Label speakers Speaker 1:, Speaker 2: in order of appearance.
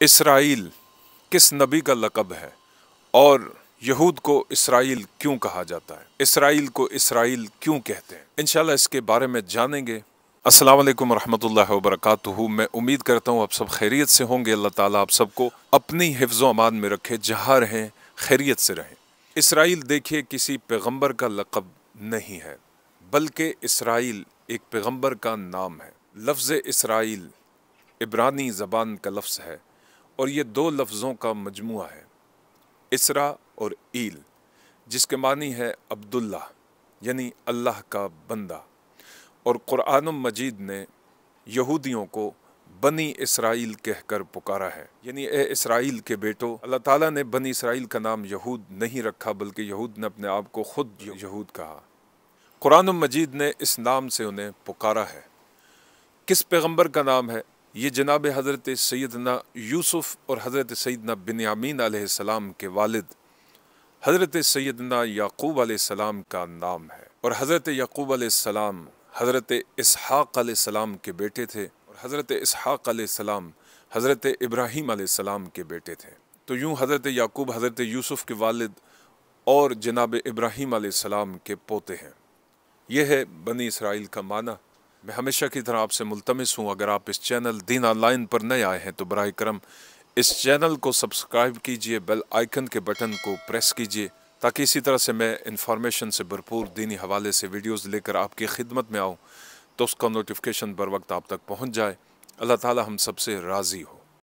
Speaker 1: Israel किस नबी का लक़ब है और यहूद को इसराइल क्यों कहा जाता है, इसराइल को इसराइल क्यों कहते हैं, इंशाल्लाह इसके बारे में जानेंगे। अस्सलाम वालेकुम रहमतुल्लाहि व बरकातुहू। मैं उम्मीद करता हूँ आप सब खैरियत से होंगे। अल्लाह ताला आप सबको अपनी हिफ्ज़ो अमान में रखे, जहाँ रहें खैरियत से रहें। इसराइल देखिए किसी पैगंबर का लक़ब नहीं है, बल्कि इसराइल एक पैगंबर का नाम है। लफ्ज़ इसराइल इब्रानी ज़बान का लफ्ज़ है और ये दो लफ्ज़ों का मजमुआ है, इसरा और ईल, जिसके मानी है अब्दुल्ला यानी अल्लाह का बंदा। और कुरान मजीद ने यहूदियों को बनी इसराइल कहकर पुकारा है, यानी ए इसराइल के बेटो। अल्लाह ताला ने बनी इसराइल का नाम यहूद नहीं रखा, बल्कि यहूद ने अपने आप को खुद यहूद कहा। कुरान मजीद ने इस नाम से उन्हें पुकारा है। किस पैगंबर का नाम है? ये जनाब हज़रत सैयदना यूसुफ़ और हज़रत सैयदना बिन्यामीन अलैहिस्सलाम के वालिद हज़रत सैयदना याकूब अलैहिस्सलाम का नाम है। और हज़रत याकूब अलैहिस्सलाम हज़रत इसहाक़ अलैहिस्सलाम के बेटे थे और हज़रत इसहाक़ अलैहिस्सलाम हज़रत इब्राहीम अलैहिस्सलाम के बेटे थे। तो यूँ हज़रत याकूब हज़रत यूसुफ़ के वालिद और जनाब इब्राहीम अलैहिस्सलाम के पोते हैं। यह है बनी इसराइल का माना। मैं हमेशा की तरह आपसे मुल्तमिस हूँ, अगर आप इस चैनल दीन ऑनलाइन पर नए आए हैं तो बराए करम इस चैनल को सब्सक्राइब कीजिए, बेल आइकन के बटन को प्रेस कीजिए, ताकि इसी तरह से मैं इन्फॉर्मेशन से भरपूर दीनी हवाले से वीडियोस लेकर आपकी खिदमत में आऊँ तो उसका नोटिफिकेशन बर वक्त आप तक पहुँच जाए। अल्लाह ताला हम सबसे राज़ी हो।